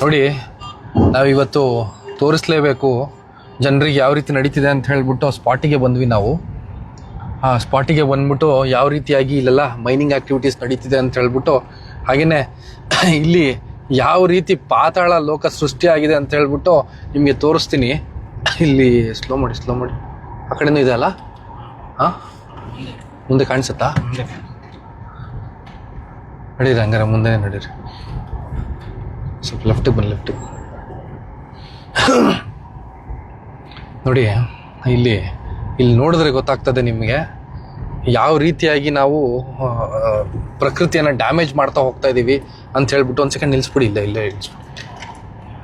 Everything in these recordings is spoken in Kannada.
ನೋಡಿ, ನಾವಿವತ್ತು ತೋರಿಸ್ಲೇಬೇಕು ಜನರಿಗೆ ಯಾವ ರೀತಿ ನಡೀತಿದೆ ಅಂತ ಹೇಳ್ಬಿಟ್ಟು ಸ್ಪಾಟಿಗೆ ಬಂದ್ವಿ ನಾವು. ಆ ಸ್ಪಾಟಿಗೆ ಬಂದ್ಬಿಟ್ಟು ಯಾವ ರೀತಿಯಾಗಿ ಇಲ್ಲೆಲ್ಲ ಮೈನಿಂಗ್ ಆ್ಯಕ್ಟಿವಿಟೀಸ್ ನಡೀತಿದೆ ಅಂತ ಹೇಳ್ಬಿಟ್ಟು, ಹಾಗೆಯೇ ಇಲ್ಲಿ ಯಾವ ರೀತಿ ಪಾತಾಳ ಲೋಕ ಸೃಷ್ಟಿಯಾಗಿದೆ ಅಂತ ಹೇಳ್ಬಿಟ್ಟು ನಿಮಗೆ ತೋರಿಸ್ತೀನಿ. ಇಲ್ಲಿ ಸ್ಲೋ ಮಾಡಿ ಆ ಕಡೆನೂ ಇದೆ ಅಲ್ಲ? ಹಾಂ, ಮುಂದೆ ಕಾಣಿಸುತ್ತಾ? ನಡೀರಿ, ಹಂಗಾರೆ ಮುಂದೆ ನಡೀರಿ. ಸ್ವಲ್ಪ ಲೆಫ್ಟಿಗೆ ಬನ್ನಿ, ಲೆಫ್ಟಿಗೆ ನೋಡಿ. ಇಲ್ಲಿ ನೋಡಿದ್ರೆ ಗೊತ್ತಾಗ್ತದೆ ನಿಮಗೆ ಯಾವ ರೀತಿಯಾಗಿ ನಾವು ಪ್ರಕೃತಿಯನ್ನು ಡ್ಯಾಮೇಜ್ ಮಾಡ್ತಾ ಹೋಗ್ತಾ ಇದ್ದೀವಿ ಅಂತ ಹೇಳ್ಬಿಟ್ಟು. ಒಂದು ಸೆಕೆಂಡ್ ನಿಲ್ಲಿಸ್ಬಿಡಿ, ಇಲ್ಲೇ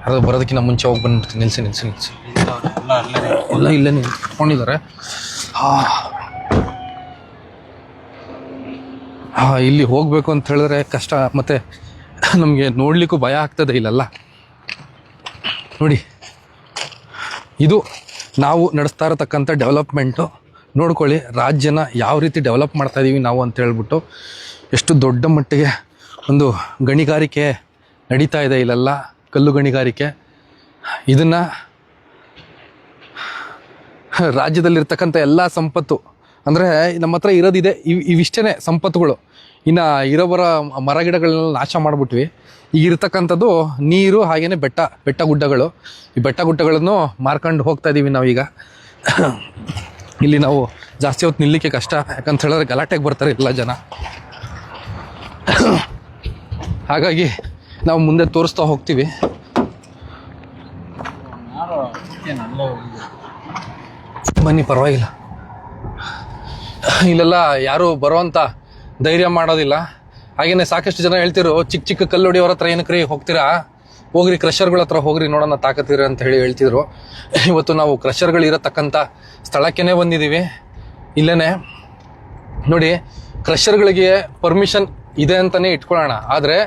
ಯಾರು ಬರೋದಕ್ಕಿಂತ ಮುಂಚೆ ಹೋಗಿ ಬಂದ್ಬಿಡ್ತೀನಿ. ನಿಲ್ಲಿಸಿ ಎಲ್ಲ ಇಲ್ಲೇ ನಿಂತ್ಕೊಂಡಿದ್ದಾರೆ. ಇಲ್ಲಿ ಹೋಗಬೇಕು ಅಂತ ಹೇಳಿದ್ರೆ ಕಷ್ಟ, ಮತ್ತು ನಮಗೆ ನೋಡಲಿಕ್ಕೂ ಭಯ ಆಗ್ತದೆ ಇಲ್ಲೆಲ್ಲ. ನೋಡಿ, ಇದು ನಾವು ನಡೆಸ್ತಾ ಇರತಕ್ಕಂಥ ಡೆವಲಪ್ಮೆಂಟು. ನೋಡ್ಕೊಳ್ಳಿ, ರಾಜ್ಯನ ಯಾವ ರೀತಿ ಡೆವಲಪ್ ಮಾಡ್ತಾ ಇದ್ದೀವಿ ನಾವು ಅಂತ ಹೇಳ್ಬಿಟ್ಟು. ಎಷ್ಟು ದೊಡ್ಡ ಮಟ್ಟಿಗೆ ಒಂದು ಗಣಿಗಾರಿಕೆ ನಡೀತಾ ಇದೆ ಇಲ್ಲೆಲ್ಲ, ಕಲ್ಲು ಗಣಿಗಾರಿಕೆ. ಇದನ್ನು ರಾಜ್ಯದಲ್ಲಿರ್ತಕ್ಕಂಥ ಎಲ್ಲ ಸಂಪತ್ತು, ಅಂದರೆ ನಮ್ಮ ಹತ್ರ ಇರೋದಿದೆ, ಇವಿಷ್ಟೇ ಸಂಪತ್ತುಗಳು. ಇನ್ನು ಇರೋಬರ ಮರಗಿಡಗಳನ್ನೆಲ್ಲ ನಾಶ ಮಾಡಿಬಿಟ್ವಿ. ಈಗ ಇರ್ತಕ್ಕಂಥದ್ದು ನೀರು, ಹಾಗೆಯೇ ಬೆಟ್ಟ ಗುಡ್ಡಗಳು. ಈ ಬೆಟ್ಟ ಗುಡ್ಡಗಳನ್ನು ಮಾರ್ಕೊಂಡು ಹೋಗ್ತಾ ಇದ್ದೀವಿ ನಾವೀಗ. ಇಲ್ಲಿ ನಾವು ಜಾಸ್ತಿ ಹೊತ್ತು ನಿಲ್ಲಲಿಕ್ಕೆ ಕಷ್ಟ, ಯಾಕಂತ ಹೇಳಿದ್ರೆ ಗಲಾಟೆಗೆ ಬರ್ತಾರೆ ಎಲ್ಲ ಜನ. ಹಾಗಾಗಿ ನಾವು ಮುಂದೆ ತೋರಿಸ್ತಾ ಹೋಗ್ತೀವಿ. ಬನ್ನಿ, ಪರವಾಗಿಲ್ಲ. ಇಲ್ಲೆಲ್ಲ ಯಾರು ಬರೋವಂಥ ಧೈರ್ಯ ಮಾಡೋದಿಲ್ಲ. ಹಾಗೆಯೇ ಸಾಕಷ್ಟು ಜನ ಹೇಳ್ತಿರು, ಚಿಕ್ಕ ಕಲ್ಲು ಹೊಡಿಯೋರ ಹತ್ರ ಏನಕ್ಕೆ ರೀ ಹೋಗ್ತೀರಾ, ಹೋಗ್ರಿ ಕ್ರಷರ್ಗಳ ಹತ್ರ ಹೋಗ್ರಿ, ನೋಡೋಣ ತಾಕತ್ತಿರ ಅಂತ ಹೇಳ್ತಿದ್ರು. ಇವತ್ತು ನಾವು ಕ್ರಷರ್ಗಳು ಇರತಕ್ಕಂಥ ಸ್ಥಳಕ್ಕೇ ಬಂದಿದ್ದೀವಿ. ಇಲ್ಲೇ ನೋಡಿ, ಕ್ರಷರ್ಗಳಿಗೆ ಪರ್ಮಿಷನ್ ಇದೆ ಅಂತಲೇ ಇಟ್ಕೊಳ್ಳೋಣ. ಆದರೆ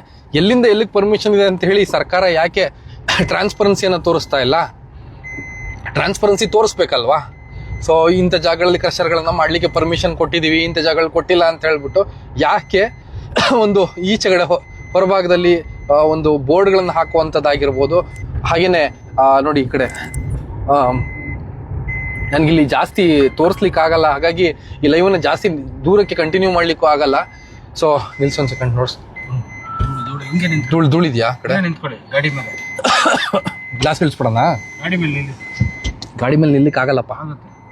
ಎಲ್ಲಿಂದ ಎಲ್ಲಿಗೆ ಪರ್ಮಿಷನ್ ಇದೆ ಅಂತ ಹೇಳಿ ಸರ್ಕಾರ ಯಾಕೆ ಟ್ರಾನ್ಸ್ಪರೆನ್ಸಿಯನ್ನು ತೋರಿಸ್ತಾ ಇಲ್ಲ? ಟ್ರಾನ್ಸ್ಪರೆನ್ಸಿ ತೋರಿಸ್ಬೇಕಲ್ವಾ? ಸೊ ಇಂಥ ಜಾಗಗಳಲ್ಲಿ ಕ್ರಷರ್ಗಳನ್ನು ಮಾಡಲಿಕ್ಕೆ ಪರ್ಮಿಷನ್ ಕೊಟ್ಟಿದ್ದೀವಿ, ಇಂಥ ಜಾಗಗಳು ಕೊಟ್ಟಿಲ್ಲ ಅಂತ ಹೇಳ್ಬಿಟ್ಟು ಯಾಕೆ ಒಂದು ಈಚೆಗಡೆ ಹೊರಭಾಗದಲ್ಲಿ ಒಂದು ಬೋರ್ಡ್ಗಳನ್ನು ಹಾಕುವಂಥದ್ದಾಗಿರ್ಬೋದು. ಹಾಗೆಯೇ ನೋಡಿ, ಈ ಕಡೆ ನನಗಿಲ್ಲಿ ಜಾಸ್ತಿ ತೋರಿಸ್ಲಿಕ್ಕಾಗಲ್ಲ, ಹಾಗಾಗಿ ಈ ಲೈವನ್ನು ಜಾಸ್ತಿ ದೂರಕ್ಕೆ ಕಂಟಿನ್ಯೂ ಮಾಡಲಿಕ್ಕೂ ಆಗಲ್ಲ. ಸೊ ನಿಲ್ಸೊಂದು ಸೆಕೆಂಡ್ ನೋಡ್ಸ್. ಧೂಳಿದ್ಯಾ ಕಡೆ? ಗಾಡಿ ಮೇಲೆ ಗ್ಲಾಸ್ ನಿಲ್ಸ್ಬಿಡೋಣ. ಗಾಡಿ ಮೇಲೆ ನಿಲ್ಲಿಕ್ಕೆ ಆಗಲ್ಲಪ್ಪ,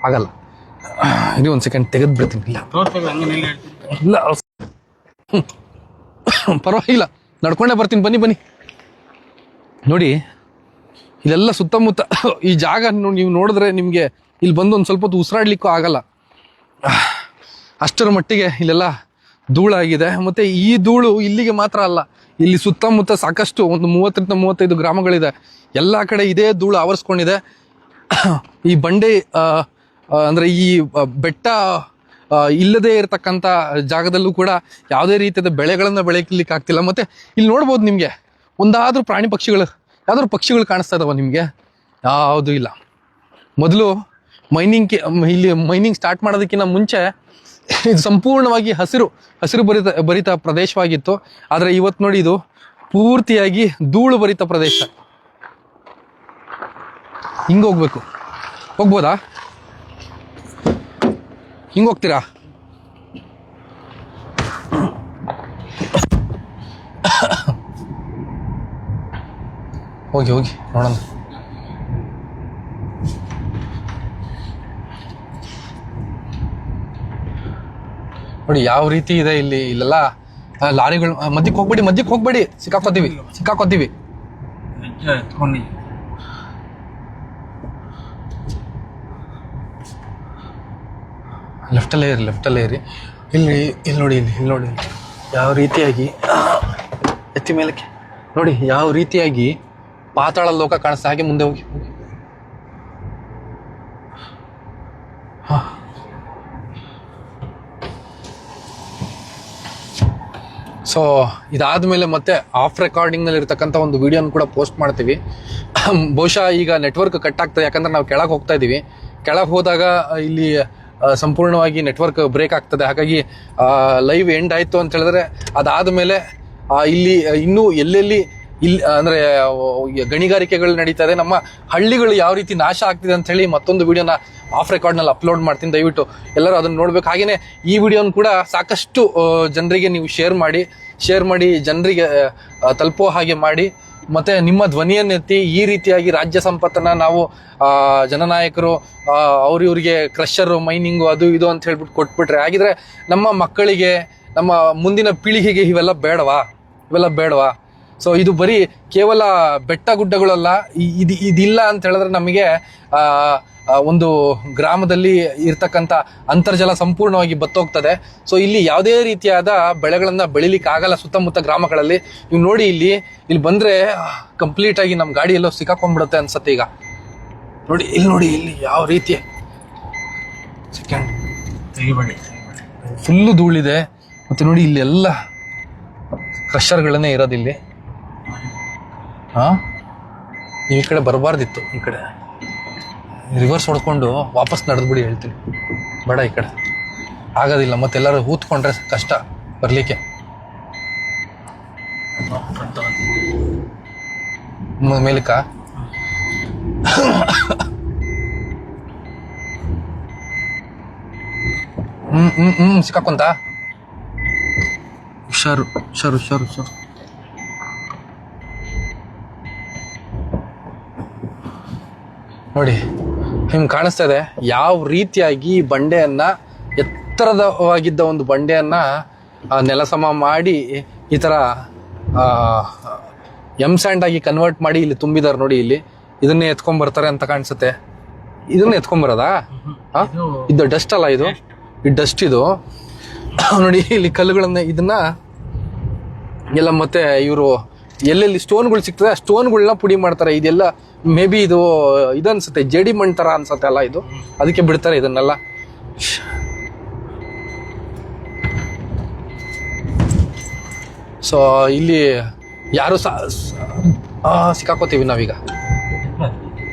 ಆಗಲ್ಲ. ಇದು ಒಂದು ಸೆಕೆಂಡ್ ತೆಗೆದು ಬಿಡ್ತೀನಿ. ಇಲ್ಲ ಪರವಾಗಿಲ್ಲ, ನಡ್ಕೊಂಡೇ ಬರ್ತೀನಿ. ಬನ್ನಿ. ನೋಡಿ, ಇಲ್ಲೆಲ್ಲ ಸುತ್ತಮುತ್ತ ಈ ಜಾಗ ನೀವು ನೋಡಿದ್ರೆ ನಿಮಗೆ ಇಲ್ಲಿ ಬಂದು ಒಂದು ಸ್ವಲ್ಪ ಹೊತ್ತು ಉಸಿರಾಡ್ಲಿಕ್ಕೂ ಆಗಲ್ಲ, ಅಷ್ಟರ ಮಟ್ಟಿಗೆ ಇಲ್ಲೆಲ್ಲ ಧೂಳಾಗಿದೆ. ಮತ್ತು ಈ ಧೂಳು ಇಲ್ಲಿಗೆ ಮಾತ್ರ ಅಲ್ಲ, ಇಲ್ಲಿ ಸುತ್ತಮುತ್ತ ಸಾಕಷ್ಟು ಒಂದು 30-35 ಗ್ರಾಮಗಳಿದೆ. ಎಲ್ಲ ಕಡೆ ಇದೇ ಧೂಳು ಆವರಿಸ್ಕೊಂಡಿದೆ. ಈ ಬಂಡೆ ಅಂದರೆ ಈ ಬೆಟ್ಟ ಇಲ್ಲದೇ ಇರತಕ್ಕಂಥ ಜಾಗದಲ್ಲೂ ಕೂಡ ಯಾವುದೇ ರೀತಿಯಾದ ಬೆಳೆಗಳನ್ನು ಬೆಳೀಲಿಕ್ಕೆ ಆಗ್ತಿಲ್ಲ. ಮತ್ತು ಇಲ್ಲಿ ನೋಡ್ಬೋದು ನಿಮಗೆ ಒಂದಾದರೂ ಪ್ರಾಣಿ ಪಕ್ಷಿಗಳು, ಯಾವ್ದಾದ್ರು ಪಕ್ಷಿಗಳು ಕಾಣಿಸ್ತಾ ಇದಾವ ನಿಮಗೆ? ಯಾವುದೂ ಇಲ್ಲ. ಮೊದಲು ಇಲ್ಲಿ ಮೈನಿಂಗ್ ಸ್ಟಾರ್ಟ್ ಮಾಡೋದಕ್ಕಿಂತ ಮುಂಚೆ ಇದು ಸಂಪೂರ್ಣವಾಗಿ ಹಸಿರು ಭರಿತ ಪ್ರದೇಶವಾಗಿತ್ತು. ಆದರೆ ಇವತ್ತು ನೋಡಿ, ಇದು ಪೂರ್ತಿಯಾಗಿ ಧೂಳು ಭರಿತ ಪ್ರದೇಶ. ಹಿಂಗೆ ಹೋಗ್ಬೋದಾ? ಹಿಂಗೆ ಹೋಗ್ತೀರಾ? ಹೋಗಿ ನೋಡೋಣ. ನೋಡಿ ಯಾವ ರೀತಿ ಇದೆ ಇಲ್ಲೆಲ್ಲ ಲಾರಿಗಳು. ಮಧ್ಯಕ್ಕೆ ಹೋಗ್ಬೇಡಿ, ಸಿಕ್ಕಾಕೋತೀವಿ. ಲೆಫ್ಟಲ್ಲೇ ಇರಿ. ಇಲ್ಲಿ ನೋಡಿ ಯಾವ ರೀತಿಯಾಗಿ ಎತ್ತಿ ಮೇಲಕ್ಕೆ ನೋಡಿ, ಯಾವ ರೀತಿಯಾಗಿ ಪಾತಾಳ ಲೋಕ ಕಾಣಿಸ್ತಾ. ಹಾಗೆ ಮುಂದೆ ಹೋಗಿ. ಸೊ ಇದಾದ್ಮೇಲೆ ಮತ್ತೆ ಆಫ್ ರೆಕಾರ್ಡಿಂಗ್ನಲ್ಲಿ ಇರ್ತಕ್ಕಂಥ ಒಂದು ವಿಡಿಯೋನ ಕೂಡ ಪೋಸ್ಟ್ ಮಾಡ್ತೀವಿ. ಬಹುಶಃ ಈಗ ನೆಟ್ವರ್ಕ್ ಕಟ್ ಆಗ್ತದೆ, ಯಾಕಂದ್ರೆ ನಾವು ಕೆಳಗೆ ಹೋಗ್ತಾ ಇದ್ದೀವಿ. ಕೆಳಗೆ ಹೋದಾಗ ಇಲ್ಲಿ ಸಂಪೂರ್ಣವಾಗಿ ನೆಟ್ವರ್ಕ್ ಬ್ರೇಕ್ ಆಗ್ತದೆ. ಹಾಗಾಗಿ ಲೈವ್ ಎಂಡ್ ಆಯಿತು ಅಂತ ಹೇಳಿದ್ರೆ ಅದಾದ ಮೇಲೆ ಇಲ್ಲಿ ಇನ್ನೂ ಎಲ್ಲೆಲ್ಲಿ ಇಲ್ಲಿ ಅಂದ್ರೆ ಗಣಿಗಾರಿಕೆಗಳು ನಡೀತಾ ಇದೆ, ನಮ್ಮ ಹಳ್ಳಿಗಳು ಯಾವ ರೀತಿ ನಾಶ ಆಗ್ತಿದೆ ಅಂತ ಹೇಳಿ ಮತ್ತೊಂದು ವಿಡಿಯೋನ ಆಫ್ ರೆಕಾರ್ಡ್ನಲ್ಲಿ ಅಪ್ಲೋಡ್ ಮಾಡ್ತೀನಿ. ದಯವಿಟ್ಟು ಎಲ್ಲರೂ ಅದನ್ನ ನೋಡ್ಬೇಕು. ಹಾಗೇನೆ ಈ ವಿಡಿಯೋನ ಕೂಡ ಸಾಕಷ್ಟು ಜನರಿಗೆ ನೀವು ಶೇರ್ ಮಾಡಿ ಜನರಿಗೆ ತಲುಪೋ ಹಾಗೆ ಮಾಡಿ. ಮತ್ತೆ ನಿಮ್ಮ ಧ್ವನಿಯನ್ನೆತ್ತಿ ಈ ರೀತಿಯಾಗಿ ರಾಜ್ಯ ಸಂಪತ್ತನ್ನ ನಾವು ಜನನಾಯಕರು ಇವ್ರಿಗೆ ಕ್ರಷರ್ ಮೈನಿಂಗು ಅದು ಇದು ಅಂತ ಹೇಳ್ಬಿಟ್ಟು ಕೊಟ್ಬಿಟ್ರೆ, ಹಾಗಿದ್ರೆ ನಮ್ಮ ಮಕ್ಕಳಿಗೆ, ನಮ್ಮ ಮುಂದಿನ ಪೀಳಿಗೆಗೆ ಇವೆಲ್ಲ ಬೇಡವಾ? ಸೊ ಇದು ಬರೀ ಕೇವಲ ಬೆಟ್ಟ ಗುಡ್ಡಗಳಲ್ಲ, ಇದಿಲ್ಲ ಅಂತ ಹೇಳಿದ್ರೆ ನಮಗೆ ಒಂದು ಗ್ರಾಮದಲ್ಲಿ ಇರ್ತಕ್ಕಂಥ ಅಂತರ್ಜಲ ಸಂಪೂರ್ಣವಾಗಿ ಬತ್ತೋಗ್ತದೆ. ಸೊ ಇಲ್ಲಿ ಯಾವುದೇ ರೀತಿಯಾದ ಬೆಳೆಗಳನ್ನ ಬೆಳಿಲಿಕ್ಕೆ ಆಗಲ್ಲ ಸುತ್ತಮುತ್ತ ಗ್ರಾಮಗಳಲ್ಲಿ. ನೀವು ನೋಡಿ, ಇಲ್ಲಿ ಬಂದ್ರೆ ಕಂಪ್ಲೀಟ್ ಆಗಿ ನಮ್ಮ ಗಾಡಿ ಎಲ್ಲೋ ಸಿಕ್ಕಾಕೊಂಡ್ಬಿಡುತ್ತೆ ಅನ್ಸತ್ತೆ. ಈಗ ನೋಡಿ ಇಲ್ಲಿ ಯಾವ ರೀತಿ ಫುಲ್ಲು ಧೂಳಿದೆ. ಮತ್ತೆ ನೋಡಿ ಇಲ್ಲಿ ಎಲ್ಲ ಕ್ರಷರ್ಗಳನ್ನೇ ಇರೋದಿಲ್ಲಿ. ನೀವು ಈ ಕಡೆ ಬರಬಾರ್ದಿತ್ತು, ಈ ಕಡೆ ರಿವರ್ಸ್ ಹೊಡ್ಕೊಂಡು ವಾಪಸ್ ನಡೆದ್ಬಿಡಿ ಹೇಳ್ತೀನಿ. ಬೇಡ, ಈ ಕಡೆ ಆಗೋದಿಲ್ಲ, ಮತ್ತೆಲ್ಲರೂ ಹೂತ್ಕೊಂಡ್ರೆ ಕಷ್ಟ ಬರಲಿಕ್ಕೆ. ಮೇಲಕ್ಕ ಸಿಕ್ಕಾಕೊಂತ ಹುಷಾರು. ನೋಡಿ ನಿಮ್ಗೆ ಕಾಣಿಸ್ತಾ ಇದೆ ಯಾವ ರೀತಿಯಾಗಿ ಬಂಡೆಯನ್ನ, ಎತ್ತರವಾಗಿದ್ದ ಒಂದು ಬಂಡೆಯನ್ನ ನೆಲಸಮ ಮಾಡಿ ಈ ತರ ಸ್ಯಾಂಡ್ ಆಗಿ ಕನ್ವರ್ಟ್ ಮಾಡಿ ಇಲ್ಲಿ ತುಂಬಿದಾರೆ. ನೋಡಿ ಇಲ್ಲಿ ಇದನ್ನೇ ಎತ್ಕೊಂಡ್ ಬರ್ತಾರೆ ಅಂತ ಕಾಣಿಸುತ್ತೆ. ಇದನ್ನ ಎತ್ಕೊಂಡ್ಬರೋದಾ? ಇದು ಡಸ್ಟ್ ಅಲ್ಲ, ಇದು ಡಸ್ಟ್. ಇದು ನೋಡಿ ಇಲ್ಲಿ ಕಲ್ಲುಗಳನ್ನ ಇದನ್ನ ಎಲ್ಲ ಮತ್ತೆ ಇವರು ಎಲ್ಲೆಲ್ಲಿ ಸ್ಟೋನ್ಗಳು ಸಿಗ್ತದೆ ಆ ಸ್ಟೋನ್ಗಳನ್ನ ಪುಡಿ ಮಾಡ್ತಾರೆ. ಇದೆಲ್ಲ ಮೇ ಬಿ ಇದನ್ಸುತ್ತೆ ಜೇಡಿ ಮಣ್ಣು ತರ ಅನ್ಸತ್ತೆ ಅಲ್ಲ ಇದು, ಅದಕ್ಕೆ ಬಿಡ್ತಾರೆ ಇದನ್ನೆಲ್ಲ. ಸೊ ಇಲ್ಲಿ ಯಾರು ಸಿಕ್ಕಾಕೋತೀವಿ ನಾವೀಗ.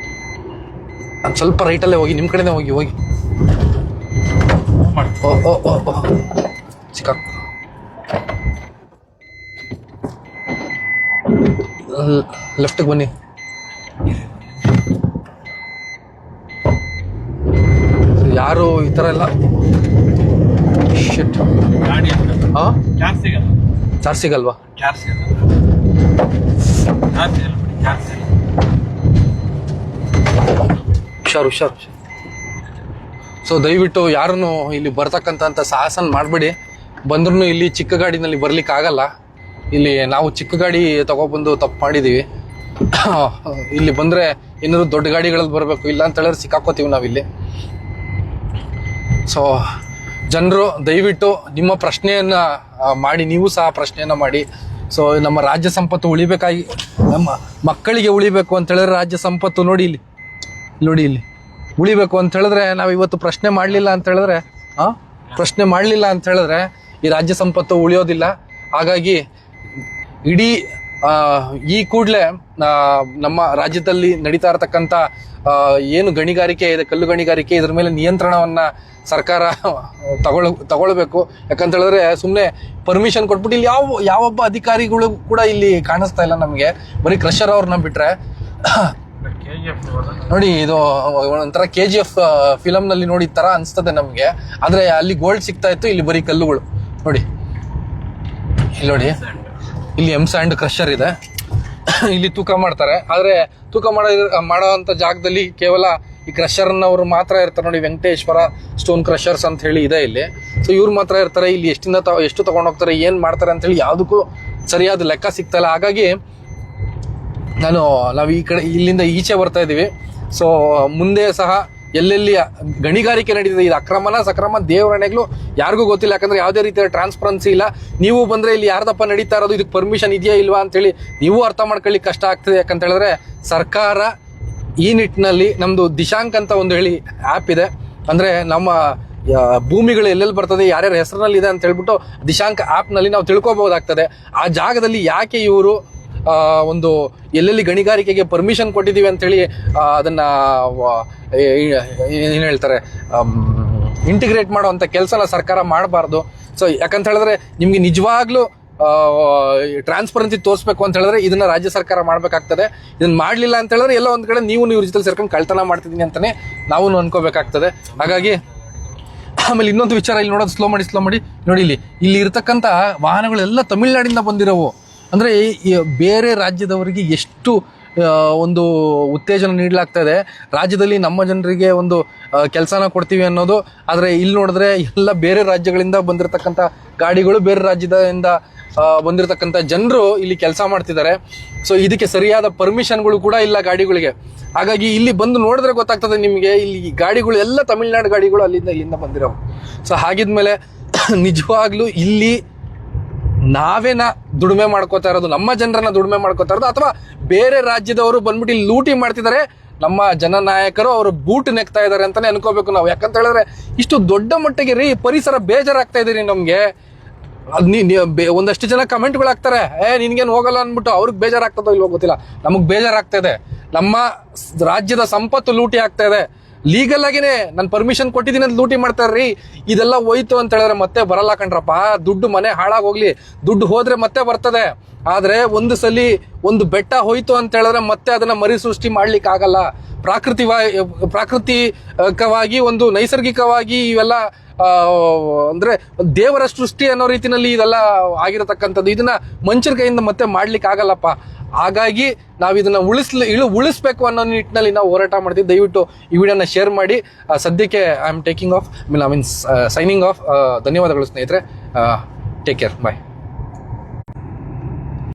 ಸ್ವಲ್ಪ ರೈಟಲ್ಲೇ ಹೋಗಿ, ನಿಮ್ಮ ಕಡೆನೇ ಹೋಗಿ. ಸಿಕ್ಕಾಕೋ. ಲೆಫ್ಟ್ಗೆ ಬನ್ನಿ. ಯಾರು ಈ ತರ ಎಲ್ಲ ಚಾರ್ಜ್ ಸಿಗಲ್ವಾ? ಹುಷಾರು. ಸೊ ದಯವಿಟ್ಟು ಯಾರನ್ನು ಇಲ್ಲಿ ಬರ್ತಕ್ಕಂಥ ಸಾಹಸನ ಮಾಡಬೇಡಿ. ಬಂದ್ರೂ ಇಲ್ಲಿ ಚಿಕ್ಕ ಗಾಡಿನಲ್ಲಿ ಬರ್ಲಿಕ್ಕೆ ಆಗಲ್ಲ. ಇಲ್ಲಿ ನಾವು ಚಿಕ್ಕ ಗಾಡಿ ತಗೊಬಂದು ತಪ್ಪು ಮಾಡಿದೀವಿ. ಇಲ್ಲಿ ಬಂದ್ರೆ ಏನಾದ್ರು ದೊಡ್ಡ ಗಾಡಿಗಳಲ್ಲಿ ಬರಬೇಕು, ಇಲ್ಲ ಅಂತ ಹೇಳಿದ್ರೆ ಸಿಕ್ಕಾಕೋತೀವಿ ನಾವಿಲ್ಲಿ. ಸೊ ಜನರು ದಯವಿಟ್ಟು ನಿಮ್ಮ ಪ್ರಶ್ನೆಯನ್ನ ಮಾಡಿ, ನೀವು ಸಹ ಪ್ರಶ್ನೆಯನ್ನ ಮಾಡಿ. ಸೊ ನಮ್ಮ ರಾಜ್ಯ ಸಂಪತ್ತು ಉಳಿಬೇಕಾಗಿ, ನಮ್ಮ ಮಕ್ಕಳಿಗೆ ಉಳಿಬೇಕು ಅಂತ ಹೇಳಿದ್ರೆ ರಾಜ್ಯ ಸಂಪತ್ತು ನೋಡಿ ಇಲ್ಲಿ ಉಳಿಬೇಕು ಅಂತ ಹೇಳಿದ್ರೆ ನಾವು ಇವತ್ತು ಪ್ರಶ್ನೆ ಮಾಡಲಿಲ್ಲ ಅಂತ ಹೇಳಿದ್ರೆ ಈ ರಾಜ್ಯ ಸಂಪತ್ತು ಉಳಿಯೋದಿಲ್ಲ. ಹಾಗಾಗಿ ಇಡೀ ಈ ಕೂಡಲೇ ನಮ್ಮ ರಾಜ್ಯದಲ್ಲಿ ನಡೀತಾ ಇರತಕ್ಕಂಥ ಏನು ಗಣಿಗಾರಿಕೆ ಇದೆ, ಕಲ್ಲು ಗಣಿಗಾರಿಕೆ, ಇದ್ರ ಮೇಲೆ ನಿಯಂತ್ರಣವನ್ನ ಸರ್ಕಾರ ತಗೊಳ್ಬೇಕು. ಯಾಕಂತ ಹೇಳಿದ್ರೆ ಸುಮ್ಮನೆ ಪರ್ಮಿಷನ್ ಕೊಟ್ಬಿಟ್ಟು ಇಲ್ಲಿ ಯಾವೊಬ್ಬ ಅಧಿಕಾರಿಗಳು ಕೂಡ ಇಲ್ಲಿ ಕಾಣಿಸ್ತಾ ಇಲ್ಲ ನಮಗೆ. ಬರೀ ಕ್ರಷರ್ ಅವ್ರನ್ನ ಬಿಟ್ರೆ ನೋಡಿ, ಇದು ಒಂಥರ KGF ಫಿಲಮ್ ನಲ್ಲಿ ನೋಡಿ ತರ ಅನ್ಸ್ತದೆ ನಮ್ಗೆ. ಆದ್ರೆ ಅಲ್ಲಿ ಗೋಲ್ಡ್ ಸಿಗ್ತಾ ಇತ್ತು, ಇಲ್ಲಿ ಬರೀ ಕಲ್ಲುಗಳು. ನೋಡಿ ಇಲ್ಲಿ ಸ್ಯಾಂಡ್ ಕ್ರಷರ್ ಇದೆ, ಇಲ್ಲಿ ತೂಕ ಮಾಡ್ತಾರೆ. ಆದ್ರೆ ತೂಕ ಮಾಡೋಂಥ ಜಾಗದಲ್ಲಿ ಕೇವಲ ಈ ಕ್ರಷರ್ನವರು ಮಾತ್ರ ಇರ್ತಾರೆ. ನೋಡಿ, ವೆಂಕಟೇಶ್ವರ ಸ್ಟೋನ್ ಕ್ರಷರ್ಸ್ ಅಂತ ಹೇಳಿ ಇದೆ ಇಲ್ಲಿ. ಸೊ ಇವ್ರು ಮಾತ್ರ ಇರ್ತಾರೆ. ಇಲ್ಲಿ ಎಷ್ಟು ತಗೊಂಡೋಗ್ತಾರೆ, ಏನ್ ಮಾಡ್ತಾರೆ ಅಂತ ಹೇಳಿ ಯಾವುದಕ್ಕೂ ಸರಿಯಾದ ಲೆಕ್ಕ ಸಿಗ್ತಾ ಇಲ್ಲ. ಹಾಗಾಗಿ ನಾವು ಈ ಕಡೆ ಇಲ್ಲಿಂದ ಈಚೆ ಬರ್ತಾ ಇದೀವಿ. ಸೊ ಮುಂದೆ ಸಹ ಎಲ್ಲೆಲ್ಲಿ ಗಣಿಗಾರಿಕೆ ನಡೀತಿದೆ, ಇದು ಅಕ್ರಮನ ಸಕ್ರಮ ದೇವರಣೆಗಳು ಯಾರಿಗೂ ಗೊತ್ತಿಲ್ಲ. ಯಾಕಂದ್ರೆ ಯಾವುದೇ ರೀತಿಯ ಟ್ರಾನ್ಸ್ಪರೆನ್ಸಿ ಇಲ್ಲ. ನೀವು ಬಂದ್ರೆ ಇಲ್ಲಿ ಯಾರ್ದಪ್ಪ ನಡೀತಾ ಇರೋದು, ಇದಕ್ಕೆ ಪರ್ಮಿಷನ್ ಇದೆಯಾ ಇಲ್ವಾ ಅಂತೇಳಿ ನೀವು ಅರ್ಥ ಮಾಡ್ಕೊಳ್ಳಿ ಕಷ್ಟ ಆಗ್ತದೆ. ಯಾಕಂತ ಹೇಳಿದ್ರೆ ಸರ್ಕಾರ ಈ ನಿಟ್ಟಿನಲ್ಲಿ ನಮ್ದು ದಿಶಾಂಕ್ ಅಂತ ಒಂದು ಹೇಳಿ ಆ್ಯಪ್ ಇದೆ. ಅಂದ್ರೆ ನಮ್ಮ ಭೂಮಿಗಳು ಎಲ್ಲೆಲ್ಲಿ ಬರ್ತದೆ, ಯಾರ್ಯಾರ ಹೆಸರಿನಲ್ಲಿ ಇದೆ ಅಂತ ಹೇಳ್ಬಿಟ್ಟು ದಿಶಾಂಕ್ ಆ್ಯಪ್ ನಲ್ಲಿ ನಾವು ತಿಳ್ಕೊಬಹುದಾಗ್ತದೆ. ಆ ಜಾಗದಲ್ಲಿ ಯಾಕೆ ಇವರು ಒಂದು ಎಲ್ಲೆಲ್ಲಿ ಗಣಿಗಾರಿಕೆಗೆ ಪರ್ಮಿಷನ್ ಕೊಟ್ಟಿದ್ದೀವಿ ಅಂತೇಳಿ ಅದನ್ನ ಏನ್ ಹೇಳ್ತಾರೆ, ಇಂಟಿಗ್ರೇಟ್ ಮಾಡುವಂತ ಕೆಲಸನ ಸರ್ಕಾರ ಮಾಡಬಾರ್ದು. ಸೊ ಯಾಕಂತ ಹೇಳಿದ್ರೆ ನಿಮ್ಗೆ ನಿಜವಾಗ್ಲೂ ಟ್ರಾನ್ಸ್ಪರೆನ್ಸಿ ತೋರಿಸ್ಬೇಕು ಅಂತ ಹೇಳಿದ್ರೆ ಇದನ್ನ ರಾಜ್ಯ ಸರ್ಕಾರ ಮಾಡ್ಬೇಕಾಗ್ತದೆ. ಇದನ್ನ ಮಾಡ್ಲಿಲ್ಲ ಅಂತ ಹೇಳಿದ್ರೆ ಎಲ್ಲ ಒಂದ್ ಕಡೆ ನೀವು ಇವ್ರ ಜೊತೆ ಸೇರ್ಕೊಂಡು ಕಳ್ತನ ಮಾಡ್ತಿದೀನಿ ಅಂತಾನೆ ನಾವು ಅನ್ಕೋಬೇಕಾಗ್ತದೆ. ಹಾಗಾಗಿ ಆಮೇಲೆ ಇನ್ನೊಂದು ವಿಚಾರ ಇಲ್ಲಿ ನೋಡೋದು, ಸ್ಲೋ ಮಾಡಿ ನೋಡಿ, ಇಲ್ಲಿ ಇರ್ತಕ್ಕಂಥ ವಾಹನಗಳೆಲ್ಲ ತಮಿಳ್ನಾಡಿಂದ ಬಂದಿರೋವು. ಅಂದ್ರೆ ಬೇರೆ ರಾಜ್ಯದವರಿಗೆ ಎಷ್ಟು ಒಂದು ಉತ್ತೇಜನ ನೀಡಲಾಗ್ತಾ ಇದೆ. ರಾಜ್ಯದಲ್ಲಿ ನಮ್ಮ ಜನರಿಗೆ ಒಂದು ಕೆಲಸನ ಕೊಡ್ತೀವಿ ಅನ್ನೋದು, ಆದ್ರೆ ಇಲ್ಲಿ ನೋಡಿದ್ರೆ ಎಲ್ಲ ಬೇರೆ ರಾಜ್ಯಗಳಿಂದ ಬಂದಿರತಕ್ಕಂಥ ಗಾಡಿಗಳು, ಬೇರೆ ರಾಜ್ಯದಿಂದ ಬಂದಿರತಕ್ಕಂಥ ಜನರು ಇಲ್ಲಿ ಕೆಲಸ ಮಾಡ್ತಿದ್ದಾರೆ. ಸೊ ಇದಕ್ಕೆ ಸರಿಯಾದ ಪರ್ಮಿಷನ್ಗಳು ಕೂಡ ಇಲ್ಲ ಗಾಡಿಗಳಿಗೆ. ಹಾಗಾಗಿ ಇಲ್ಲಿ ಬಂದು ನೋಡಿದ್ರೆ ಗೊತ್ತಾಗ್ತದೆ ನಿಮಗೆ, ಇಲ್ಲಿ ಗಾಡಿಗಳು ಎಲ್ಲ ತಮಿಳ್ನಾಡು ಗಾಡಿಗಳು ಇಲ್ಲಿಂದ ಬಂದಿರೋ. ಸೊ ಹಾಗಿದ್ಮೇಲೆ ನಿಜವಾಗ್ಲೂ ಇಲ್ಲಿ ನಾವೇನ ದುಡಿಮೆ ಮಾಡ್ಕೋತಾ ಇರೋದು, ನಮ್ಮ ಜನರನ್ನ ದುಡಿಮೆ ಮಾಡ್ಕೋತಾ ಇರೋದು, ಅಥವಾ ಬೇರೆ ರಾಜ್ಯದವರು ಬಂದ್ಬಿಟ್ಟು ಇಲ್ಲಿ ಲೂಟಿ ಮಾಡ್ತಿದ್ದಾರೆ, ನಮ್ಮ ಜನನಾಯಕರು ಅವರು ಬೂಟ್ ನೆಕ್ತಾ ಇದ್ದಾರೆ ಅಂತಾನೆ ಅನ್ಕೋಬೇಕು ನಾವು. ಯಾಕಂತ ಹೇಳಿದ್ರೆ ಇಷ್ಟು ದೊಡ್ಡ ಮಟ್ಟಿಗೆ ಪರಿಸರ ಬೇಜಾರಾಗ್ತಾ ಇದೀರಿ ನಮ್ಗೆ. ಒಂದಷ್ಟು ಜನ ಕಮೆಂಟ್ಗಳು ಹಾಕ್ತಾರೆ, ನಿನ್ಗೇನು ಹೋಗಲ್ಲ ಅಂದ್ಬಿಟ್ಟು. ಅವ್ರಿಗೆ ಬೇಜಾರಾಗ್ತದೋ ಇಲ್ವೋ ಗೊತ್ತಿಲ್ಲ, ನಮಗ್ ಬೇಜಾರಾಗ್ತಾ ಇದೆ. ನಮ್ಮ ರಾಜ್ಯದ ಸಂಪತ್ತು ಲೂಟಿ ಆಗ್ತಾ ಇದೆ. ಲೀಗಲ್ ಆಗಿನೇ ನಾನು ಪರ್ಮಿಷನ್ ಕೊಟ್ಟಿದ್ದೀನಿ ಅಂತ ಲೂಟಿ ಮಾಡ್ತಾರ್ರಿ. ಇದೆಲ್ಲ ಹೋಯ್ತು ಅಂತ ಹೇಳಿದ್ರೆ ಮತ್ತೆ ಬರಲ್ಲ ಕಣ್ರಪ್ಪ. ದುಡ್ಡು ಮನೆ ಹಾಳಾಗೋಗ್ಲಿ, ದುಡ್ಡು ಹೋದ್ರೆ ಮತ್ತೆ ಬರ್ತದೆ. ಆದ್ರೆ ಒಂದು ಸಲಿ ಒಂದು ಬೆಟ್ಟ ಹೋಯ್ತು ಅಂತ ಹೇಳಿದ್ರೆ ಮತ್ತೆ ಅದನ್ನ ಮರಿ ಸೃಷ್ಟಿ ಮಾಡ್ಲಿಕ್ಕೆ ಆಗಲ್ಲ. ಪ್ರಾಕೃತಿಕವಾಗಿ ಒಂದು ನೈಸರ್ಗಿಕವಾಗಿ ಇವೆಲ್ಲ ಅಂದ್ರೆ ದೇವರ ಸೃಷ್ಟಿ ಅನ್ನೋ ರೀತಿನಲ್ಲಿ ಇದೆಲ್ಲ ಆಗಿರತಕ್ಕಂಥದ್ದು. ಇದನ್ನ ಮನುಷ್ಯರ ಕೈಯಿಂದ ಮತ್ತೆ ಮಾಡ್ಲಿಕ್ಕೆ ಆಗಲ್ಲಪ್ಪ. ಹಾಗಾಗಿ ನಾವು ಇದನ್ನ ಉಳಿಸ್ಬೇಕು ಅನ್ನೋ ನಿಟ್ಟಿನಲ್ಲಿ ನಾವು ಹೋರಾಟ ಮಾಡ್ತೀವಿ. ದಯವಿಟ್ಟು ಈ ವಿಡಿಯೋನ ಶೇರ್ ಮಾಡಿ. ಸದ್ಯಕ್ಕೆ I am taking of, signing off. ಧನ್ಯವಾದಗಳು ಸ್ನೇಹಿತರೆ. ಟೇಕ್ ಕೇರ್, ಬಾಯ್.